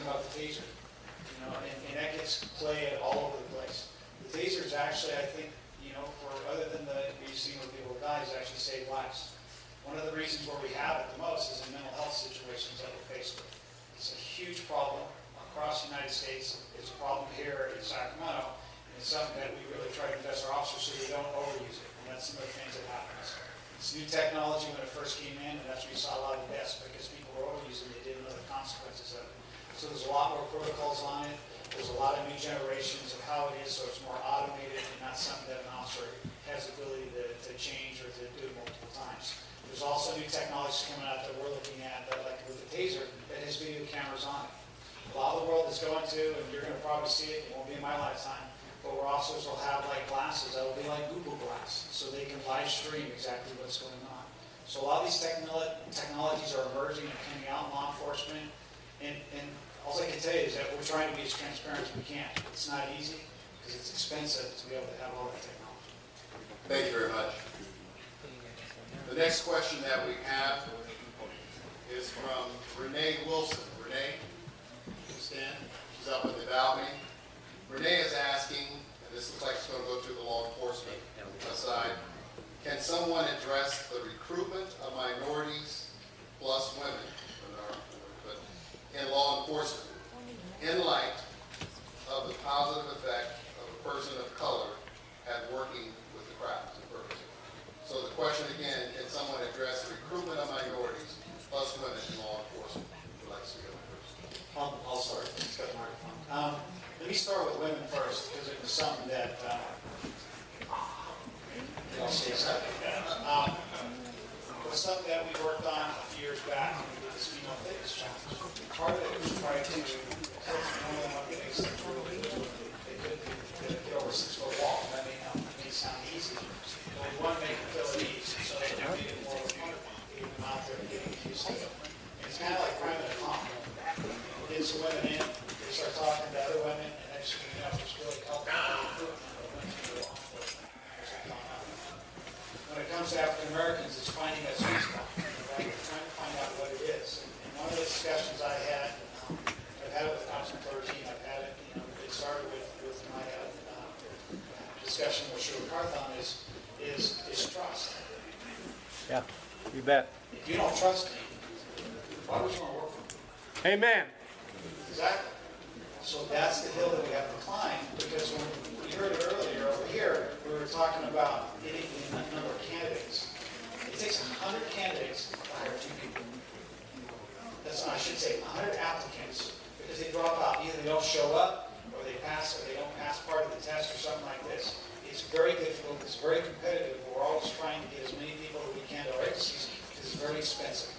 asking about the taser, and that gets played all over the place. The taser is actually, I think, for other than we've seen where people die, is actually save lives. One of the reasons where we have it the most is in mental health situations that we're faced with. It's a huge problem across the United States. It's a problem here in Sacramento, and it's something that we really try to invest our officers so they don't overuse it. And that's some of the things that happens. It's new technology when it first came in, and that's when we saw a lot of the deaths because people were overusing it. They didn't know the consequences of it. So there's a lot more protocols on it. There's a lot of new generations of how it is, so it's more automated and not something that an officer has the ability to change or to do multiple times. There's also new technologies coming out that we're looking at, that, like with the taser, that has video cameras on it. A lot of the world is going to, and you're going to probably see it, it won't be in my lifetime, but where officers will have like glasses that will be like Google Glass, so they can live stream exactly what's going on. So a lot of these technologies are emerging and coming out in law enforcement, and all I can tell you is that we're trying to be as transparent as we can. It's not easy, because it's expensive to be able to have all that technology. Thank you very much. The next question that we have is from Renee Wilson. Renee, stand. She's up in the balcony. Renee is asking, and this looks like it's going to go to the law enforcement side, can someone address the recruitment of minorities plus women in law enforcement in light of the positive effect of a person of color at working with the crowds in Ferguson? So the question again, can someone address the recruitment of minorities plus women in law enforcement? Who would like to go first? I'll start. It's got the microphone. Let me start with women first, because it was something that I'll say something. It was something that we worked on a few years back when we did this female fitness challenge. Part of it was trying to help women up against the rule. They couldn't get over a 6-foot wall. That may sound easy, but we want to make it feel at ease, so they can make it more fun. Get them out there and getting used to it. And it's kind of like priming a pump. Get some women in, they start talking to other women, and next thing you know, it's really helping the recruitment of women to law enforcement. When it comes to African Americans, it's finding that sweet spot. Right? We're trying to find out what it is. And one of the discussions I had, I've had it with Councilman Clergy, I've had it, it started with my discussion with Sherwood Carthon is trust. Yeah, you bet. If you don't trust me, why would you want to work for me? Amen. Exactly. So that's the hill that we have to climb, because when we heard it earlier over here, we were talking about getting the number of candidates. It takes 100 candidates to hire 2 people. That's not, I should say 100 applicants, because they drop out. Either they don't show up, or they pass, or they don't pass part of the test, or something like this. It's very difficult. It's very competitive. We're always trying to get as many people as we can to our agencies, because it's very expensive.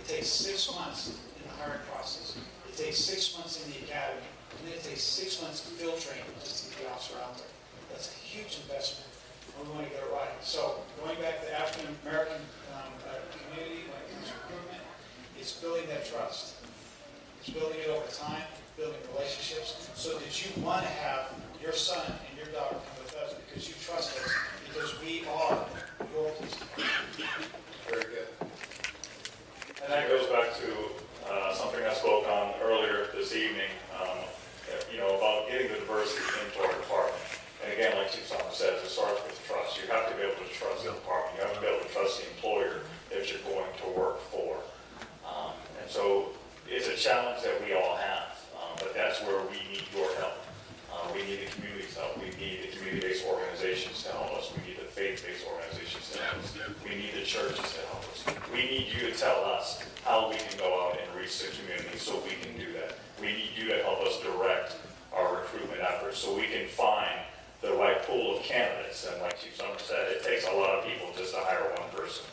It takes 6 months in the hiring process. It takes 6 months in the academy, and then it takes 6 months to field training just to get the officer out there. That's a huge investment, and we want to get it right. So going back to the African American community, when it comes to recruitment, it's building that trust. It's building it over time, building relationships, so that you want to have your son and your daughter come with us because you trust us, because we are your police department. Very good. And that goes back to something I spoke on earlier this evening, about getting the diversity into our department. And again, like Chief Summer says, it starts with trust. You have to be able to trust the department. You have to be able to trust the employer that you're going to work for. And so it's a challenge that we all have, but that's where we need your help. We need the community's help. We need the community-based organizations to help us. We need the faith-based organizations to help us. We need the churches to help us. We need you to tell us how we can go out and reach the community so we can do that. We need you to help us direct our recruitment efforts so we can find the right pool of candidates. And like Chief Summer said, it takes a lot of people just to hire one person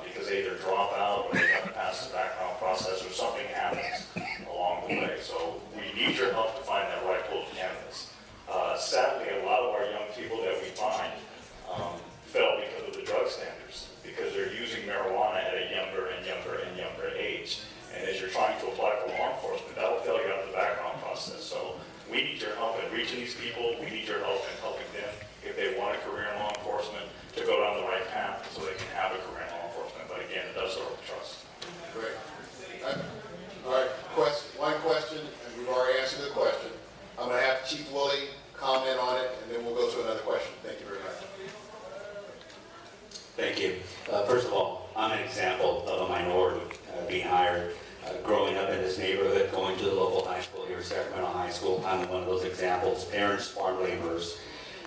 because they either drop out or they haven't passed the background process or something happens along the way. So we need your help to find that right pool of candidates. Sadly, a lot of our young people that we find fail because of the drug standards, because they're using marijuana at a younger and younger and younger age. And as you're trying to this neighborhood, going to the local high school here, Sacramento High School. I'm one of those examples, parents, farm laborers.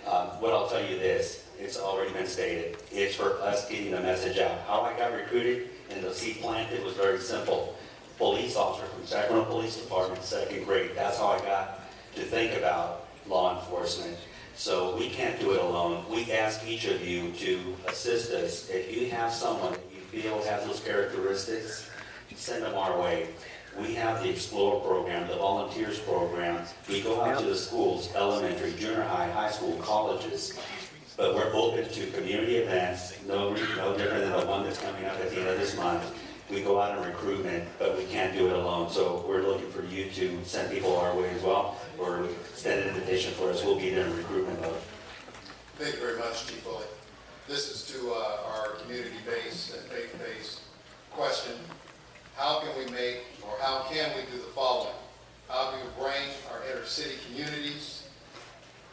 What I'll tell you this, it's already been stated, it's for us getting the message out. How I got recruited and the seed planted was very simple. Police officer from Sacramento Police Department, 2nd grade. That's how I got to think about law enforcement. So we can't do it alone. We ask each of you to assist us. If you have someone that you feel has those characteristics, send them our way. We have the Explore program, the Volunteers program. We go out to the schools, elementary, junior high, high school, colleges. But we're open to community events, no different than the one that's coming up at the end of this month. We go out in recruitment, but we can't do it alone. So we're looking for you to send people our way as well, or extend an invitation for us. We'll be there in recruitment mode. Thank you very much, Chief Bully. This is to our community-based and faith-based question. How can we make, or how can we do the following? How can we bring our inner-city communities,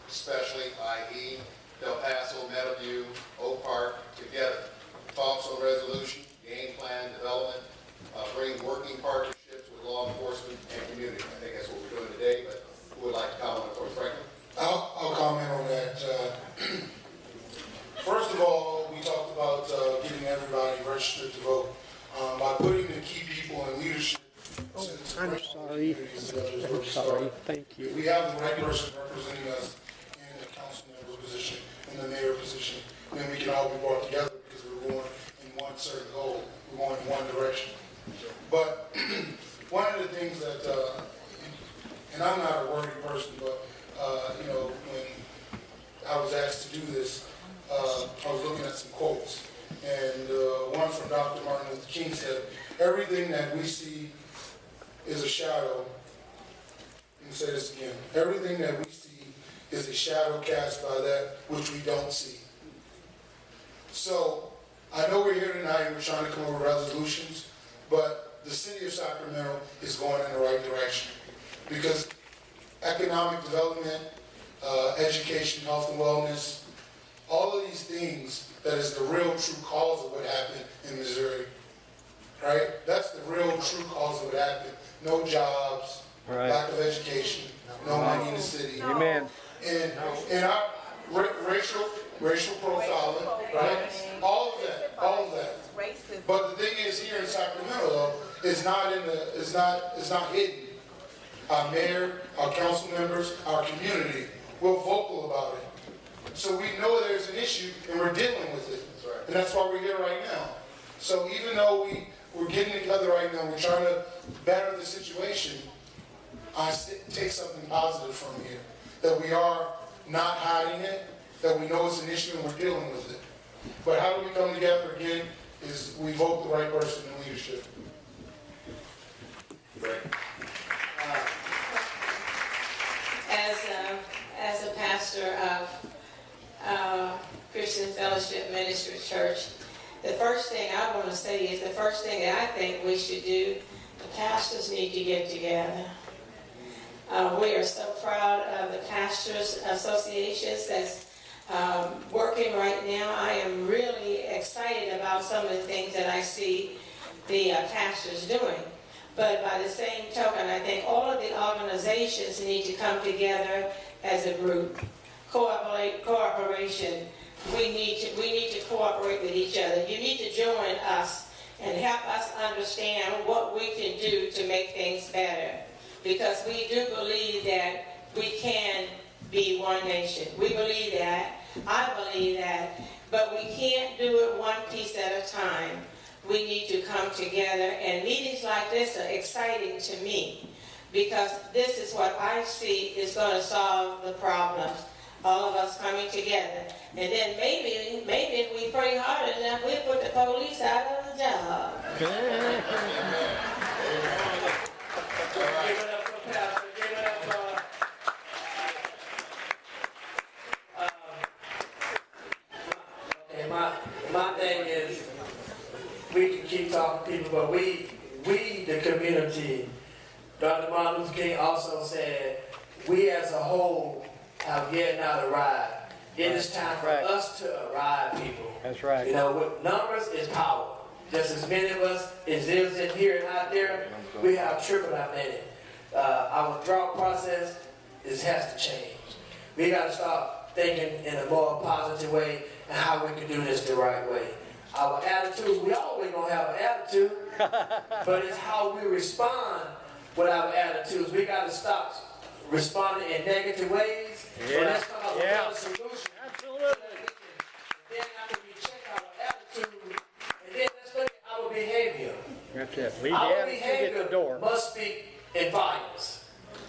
especially i.e. Del Paso, Meadowview, Oak Park, together? Talks on resolution, game plan, development, bring working partnerships with law enforcement and community. I think that's what we're doing today, but who would like to comment on it, Franklin? I'll comment on that. First of all, we talked about getting everybody registered to vote. By putting the key people in leadership. Oh, I'm sorry. I'm sorry. Thank you. If we have the right person representing us in the council member position, in the mayor position, then we can all be brought together because we're going in one certain goal. We're going in one direction. But one of the things that, and I'm not a wordy person, but when I was asked to do this, I was looking at some quotes. And one from Dr. Martin Luther King said, everything that we see is a shadow. Let me say this again. Everything that we see is a shadow cast by that which we don't see. So I know we're here tonight and we're trying to come up with resolutions, but the city of Sacramento is going in the right direction. Because economic development, education, health and wellness, all of these things, that is the real true cause of what happened in Missouri, right? That's the real true cause of what happened. No jobs, Right. lack of education, no money in the city. Amen. And our racial profiling, right? All of that. But the thing is, here in Sacramento, though, it's not hidden. Our mayor, our council members, our community, we're vocal about it. So we know there's an issue and we're dealing with it. And that's why we're here right now. So even though we're getting together right now, we're trying to better the situation, I take something positive from here. That we are not hiding it, that we know it's an issue and we're dealing with it. But how do we come together again is we vote the right person in leadership. Great. As a pastor of Christian Fellowship Ministry Church, the first thing I want to say is the first thing that I think we should do, the pastors need to get together. We are so proud of the pastors associations that's working right now. I am really excited about some of the things that I see the pastors doing. But by the same token, I think all of the organizations need to come together as a group. Cooperation. We need to cooperate with each other. You need to join us and help us understand what we can do to make things better. Because we do believe that we can be one nation. We believe that. I believe that. But we can't do it one piece at a time. We need to come together, and meetings like this are exciting to me because this is what I see is going to solve the problems. All of us coming together. And then maybe if we pray hard enough, we'll put the police out of the job. Give it up for Pastor. Give it up for... Okay, my thing is, we can keep talking to people, but we the community, Dr. Martin Luther King also said, we as a whole have yet not arrived. It is time for us to arrive, people. That's right. You know, with numbers is power. just as many of us as is in here and out there, we have triple that many. Our drought process has to change. We got to start thinking in a more positive way and how we can do this the right way. Our attitudes, we always gonna have an attitude, but it's how we respond with our attitudes. We got to stop responding in negative ways. So let's come up with a solution. Absolutely. Then after we check our attitude, and then let's look at our behavior. That's it. Leave the Our attitude at the behavior door. must speak in volumes.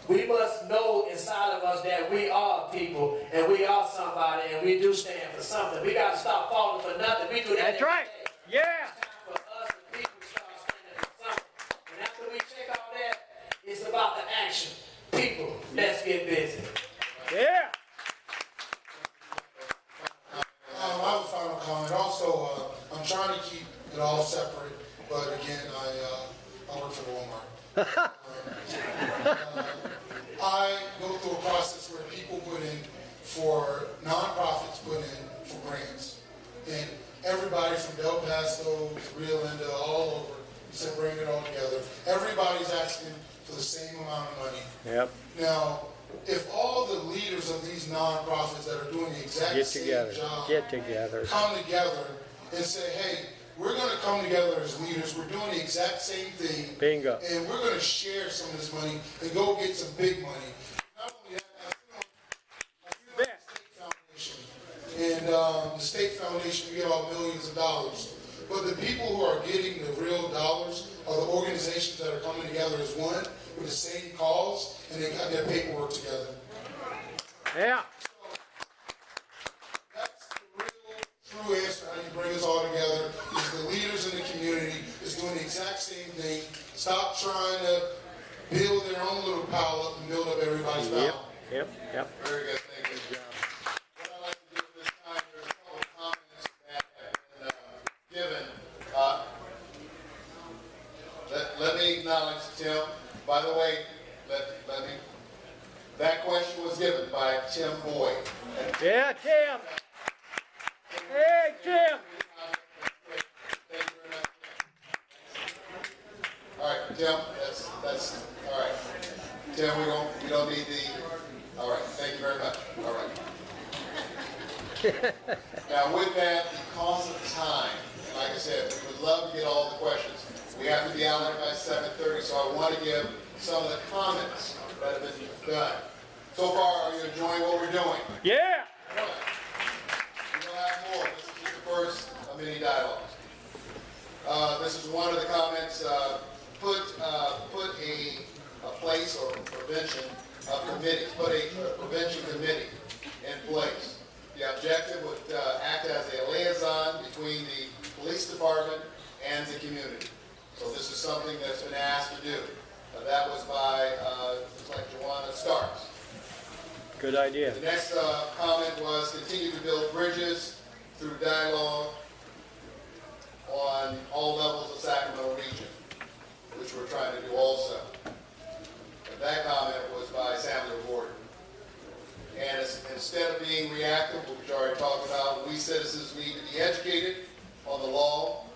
We must know inside of us that we are people and we are somebody and we do stand for something. We got to stop falling for nothing. We do that. That's right. Yeah. It's time for us as people to start standing for something. And after we check all that, it's about the action. People, let's get busy. Yeah. I have a final comment. Also, I'm trying to keep it all separate, but again, I work for Walmart. I go through a process where people put in for, nonprofits put in for grants. And everybody from Del Paso to Rio Linda, all over, he said bring it all together. Everybody's asking for the same amount of money. Yep. Now, if all the leaders of these nonprofits that are doing the exact Get same together. job Get together. come together and say, hey, we're going to come together as leaders. We're doing the exact same thing. Bingo. And we're going to share some of this money and go get some big money. Not only that, I sit on the State Foundation. And the State Foundation, we give out millions of dollars. But the people who are getting the real dollars are the organizations that are coming together as one with the same cause, and they got their paperwork together. Yeah. That's the real, true answer how you bring us all together, is the leaders in the community is doing the exact same thing. Stop trying to build their own little pile up and build up everybody's pile. Yep. Yep. Very good, thank you. What I'd like to do at this time, there's a couple of comments that have been given. Let me acknowledge Tim. By the way, let me, that question was given by Tim Boyd. Yeah, Tim. Hey, Tim. Thank you very much. All right, Tim, that's, all right. Tim, we don't need the, all right, thank you very much. All right. Now with that, because of time, and like I said, we would love to get all the questions. We have to be out there by 7:30, so I want to give some of the comments that have been done. So far, are you enjoying what we're doing? Yeah. We'll have more. This is just the first of many dialogues. This is one of the comments. Put a place or prevention of committees. Put a prevention committee in place. The objective would act as a liaison between the police department and the community. So this is something that's been asked to do. That was by, looks like Joanna Starks. Good idea. The next comment was continue to build bridges through dialogue on all levels of Sacramento region, which we're trying to do also. And that comment was by Samuel Gordon. And instead of being reactive, which we already talked about, we citizens need to be educated on the law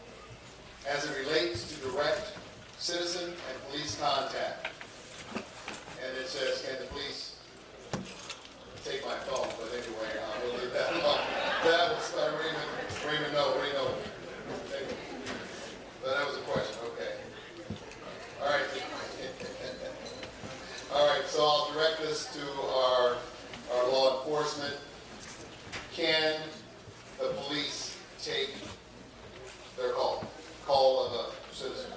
as it relates to direct citizen and police contact. And it says, can the police take my phone? But anyway, we'll leave that alone. That was by Raymond, no. But that was a question, okay. All right. All right, so I'll direct this to our law enforcement. Can the police take their call of a citizen?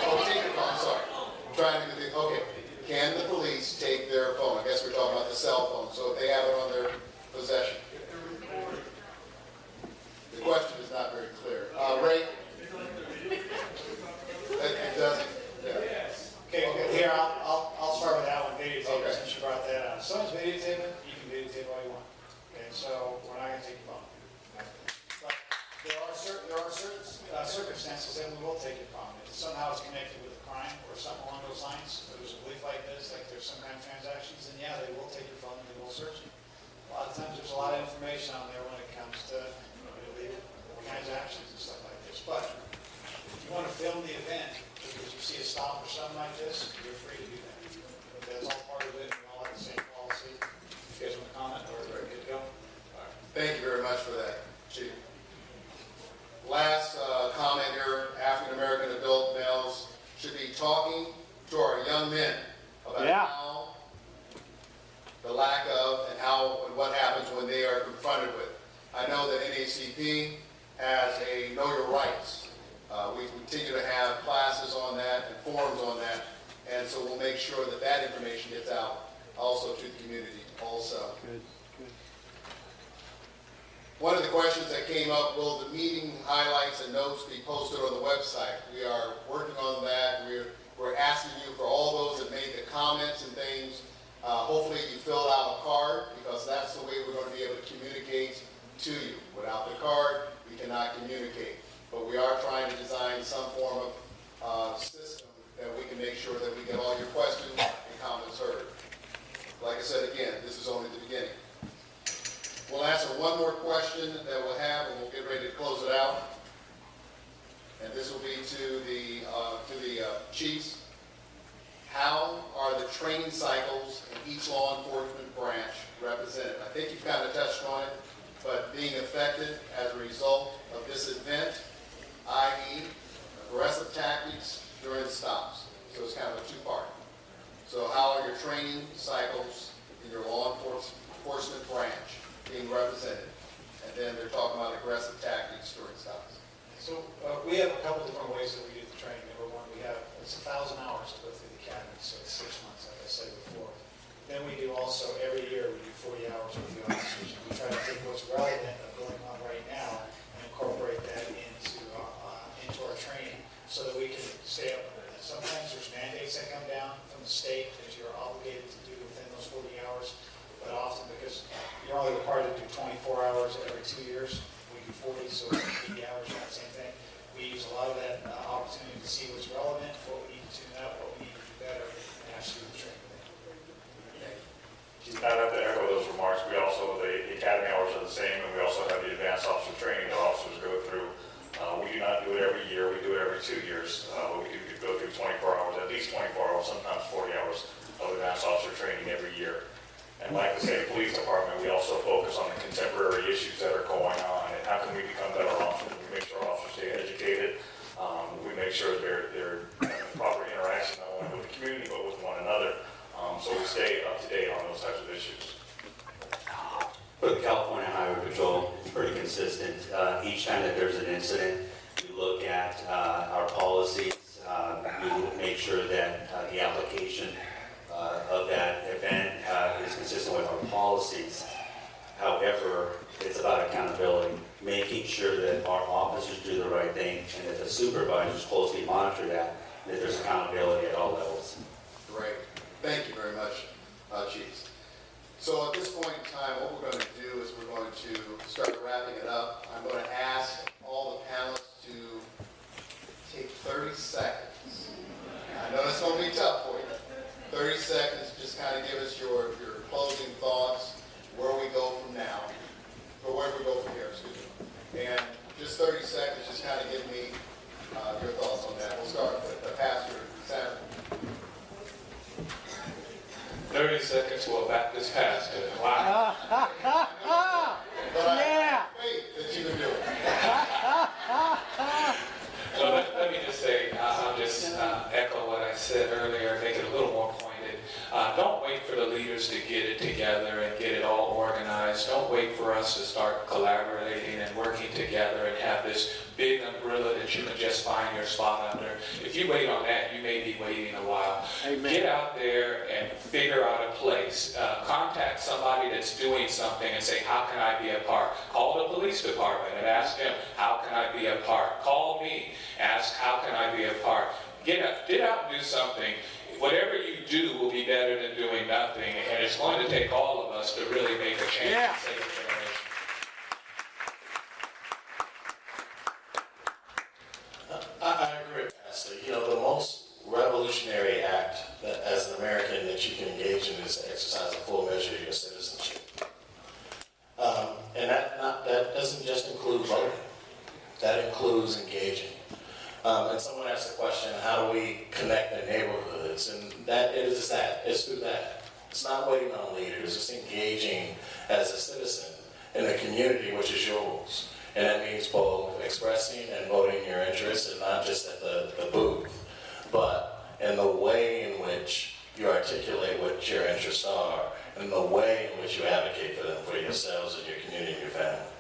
Oh, take the phone, I'm sorry. I'm trying to think, okay. Can the police take their phone? I guess we're talking about the cell phone, so if they have it on their possession. The question is not very clear. Ray? It doesn't, yeah. Okay, here, I'll start with that one, videotaping, Okay. since you brought that up. If someone's videotaping, you can videotape all you want. Okay, so we're not gonna take your phone. But there are certain circumstances that we will take your phone. If somehow it's connected with a crime or something along those lines, or there's a belief like this, like there's some kind of transactions, then yeah, they will take your phone and they will search it. A lot of times there's a lot of information on there when it comes to illegal transactions and stuff like this. But if you want to film the event, because you see a stop or something like this, you're free to do that. But that's all part of it, we all have the same policy. If you guys want to comment, or we're good to go? Thank you very much for that, Chief. Last comment here, African American adult males should be talking to our young men about how the lack of and how and what happens when they are confronted with. I know that NACP has a Know Your Rights. We continue to have classes on that and forums on that, and so we'll make sure that that information gets out also to the community also. Good. One of the questions that came up, will the meeting highlights and notes be posted on the website? We are working on that. We're asking you, for all those that made the comments and things, hopefully you filled out a card, because that's the way we're going to be able to communicate to you. Without the card, we cannot communicate. But we are trying to design some form of system that we can make sure that we get all your questions and comments heard. Like I said again, this is only the beginning. We'll answer one more question that we'll have, and we'll get ready to close it out. And this will be to the chiefs. How are the training cycles in each law enforcement branch represented? I think you've kind of touched on it, but being affected as a result of this event, i.e. aggressive tactics during stops. So it's kind of a two-part. So how are your training cycles in your law enforcement branch being represented? And then they're talking about aggressive tactics during stops. So we have a couple different ways that we do the training. Number one, it's 1,000 hours to go through the academy, so it's 6 months, like I said before. Then we do also, every year, we do 40 hours with the officers. And we try to take what's relevant of going on right now and incorporate that into our training so that we can stay up with it. Sometimes there's mandates that come down from the state that you're obligated to do within those 40 hours. But often, because you're only required to do 24 hours every 2 years, we do 40, so 80 hours, not the same thing. We use a lot of that opportunity to see what's relevant, what we need to tune up, what we need to do better, and actually do the training. I'd have to echo those remarks. We also, the academy hours are the same, and we also have the advanced officer training that officers go through. We do not do it every year. We do it every 2 years. We do go through 24 hours, at least 24 hours, sometimes 40 hours of advanced officer training every year. And like the state police department, we also focus on the contemporary issues that are going on and how can we become better officers. We make sure officers stay educated. We make sure they're having proper interaction not only with the community but with one another. So we stay up to date on those types of issues. For the California Highway Patrol, it's pretty consistent. Each time that there's an incident, we look at our policies. We make sure that the application of that event is consistent with our policies. However, it's about accountability, making sure that our officers do the right thing and that the supervisors closely monitor that, and that there's accountability at all levels. Great. Thank you very much, Chiefs. So at this point in time, what we're going to do is we're going to start wrapping it up. I'm going to ask all the panelists to take 30 seconds. I know it's going to be tough for you. 30 seconds, just kind of give us your closing thoughts, where we go from now, or where we go from here, excuse me. And just 30 seconds, just kind of give me your thoughts on that. We'll start with Pastor Samuel. 30 seconds for a Baptist pastor. Wow. But I have faith that you can do it. So let me just say, I'll just echo what I said earlier, make it a little more pointed. Don't wait for the leaders to get it together and get it all organized. Don't wait for us to start collaborating and working together and have this big umbrella that you can just find your spot under. If you wait on that, you may be waiting a while. Amen. Get out there and figure out a place. Contact somebody that's doing something and say, how can I be a part? Call the police department and ask them, how can I be a part? Call me, ask, how can I be a part? Get out and do something. Whatever you do will be better than doing nothing, and it's going to take all of us to really make a change and save a generation. I agree, Pastor. You know, the most revolutionary act that, as an American, that you can engage in is to exercise a full measure of your citizenship. And that doesn't just include voting. That includes engaging. It's through that. It's not waiting on leaders. It's engaging as a citizen in the community, which is yours. And that means both expressing and voting your interests, and not just at the booth, but in the way in which you articulate what your interests are, and the way in which you advocate for them, for yourselves and your community and your family.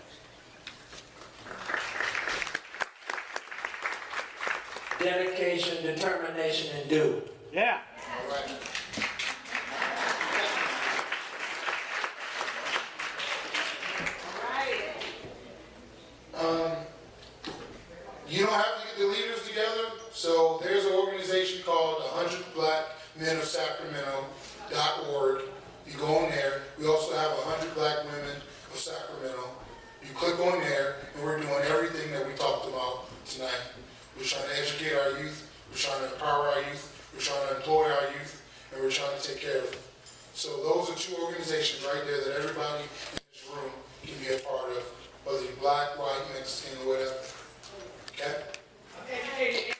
Dedication, determination, and do. Yeah. All right. You don't have to get the leaders together, so there's an organization called 100 Black Men of Sacramento.org. You go on there. We also have 100 Black Women of Sacramento. You click on there, and we're doing everything that we talked about tonight. We're trying to educate our youth, we're trying to empower our youth, we're trying to employ our youth, and we're trying to take care of them. So those are two organizations right there that everybody in this room can be a part of, whether you're black, white, Mexican, or whatever. Okay?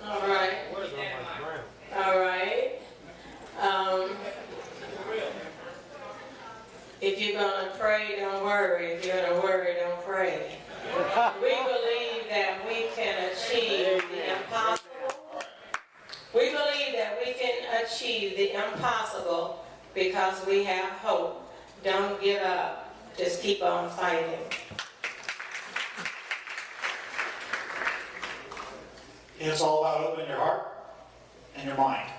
All right. All right. If you're going to pray, don't worry. If you're going to worry, don't pray. We believe that we can achieve the impossible. We believe that we can achieve the impossible because we have hope. Don't give up. Just keep on fighting. It's all about opening your heart and your mind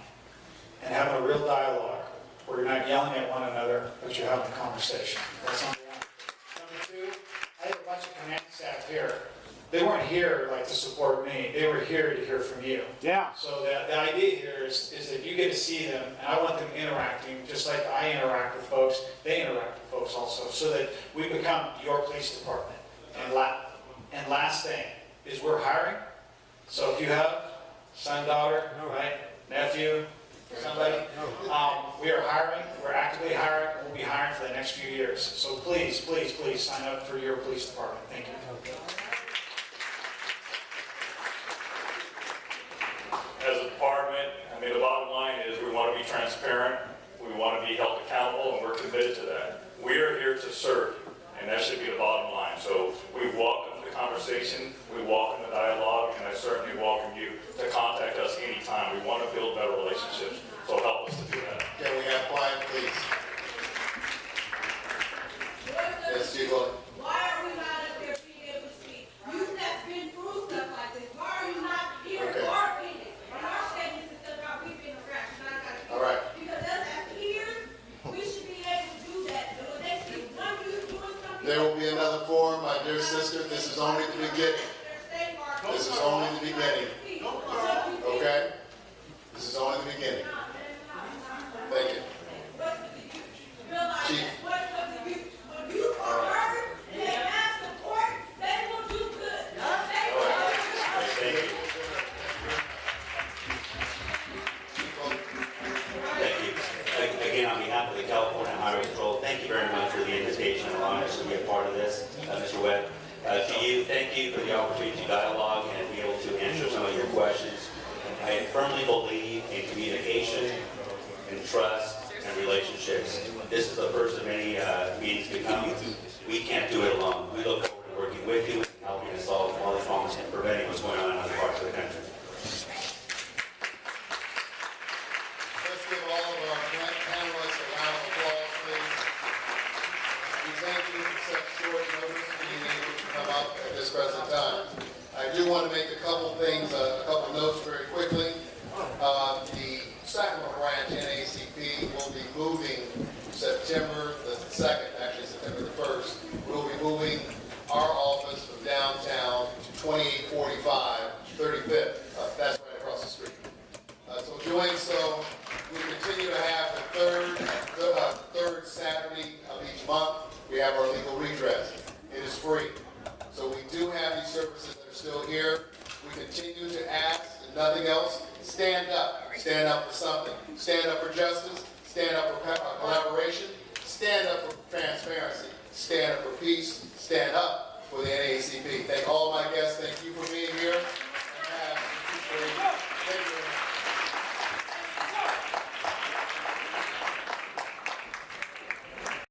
and having a real dialogue where you're not yelling at one another, but you're having a conversation. That's number one. Number two, I have a bunch of command staff here. They weren't here like to support me. They were here to hear from you. Yeah. So the idea here is that you get to see them, and I want them interacting just like I interact with folks. They interact with folks also, so that we become your police department. And last thing is we're hiring. So if you have son, daughter, right, nephew, somebody, we are hiring. We're actively hiring. We'll be hiring for the next few years. So please, please, please sign up for your police department. Thank you. As a department, I mean, the bottom line is we want to be transparent, we want to be held accountable, and we're committed to that. We are here to serve you, and that should be the bottom line. So we welcome the conversation, we welcome the dialogue, and I certainly welcome you to contact us anytime. We want to build better relationships, so help us to do that. Can we have quiet, please? Yes, Chief. Why are we not up there being able to speak? You've not been through stuff like this. Why are you not here Okay. for our opinion? And our statements and stuff how we've been around. All right. Because us as peers, we should be able to do that. And when they see one of you doing something. There will be another forum, my dear sister. This is only the beginning. This is only the beginning. Okay? This is only the beginning. Thank you. Chief. When you are heard and they have support, they will do good. Thank you. Thank you. Again, on behalf of the California Highway Patrol, thank you very much for the invitation and allowing us to be a part of this. Mr. Webb, to you, thank you for the opportunity to dialogue and be able to answer some of your questions. I firmly believe in communication and trust and relationships. This is the first of many meetings to come. We can't do it alone. We look forward to working with you and helping us solve all these problems and preventing what's going on in other parts of the country. Let's give all of our panelists a round of applause, please. We thank you for such short notice for being able to come up at this present time. I do want to make a couple things, a couple notes very quickly. The Sacramento branch NACP will be moving September the 2nd, actually September the 1st. We'll be moving our office from downtown to 2845 35th. That's right across the street. So doing so, we continue to have the third Saturday of each month. We have our legal redress. It is free. So we do have these services that are still here. We continue to ask, if nothing else, stand up. Stand up for something. Stand up for justice. Stand up for collaboration. Stand up for transparency. Stand up for peace. Stand up for the NAACP. Thank all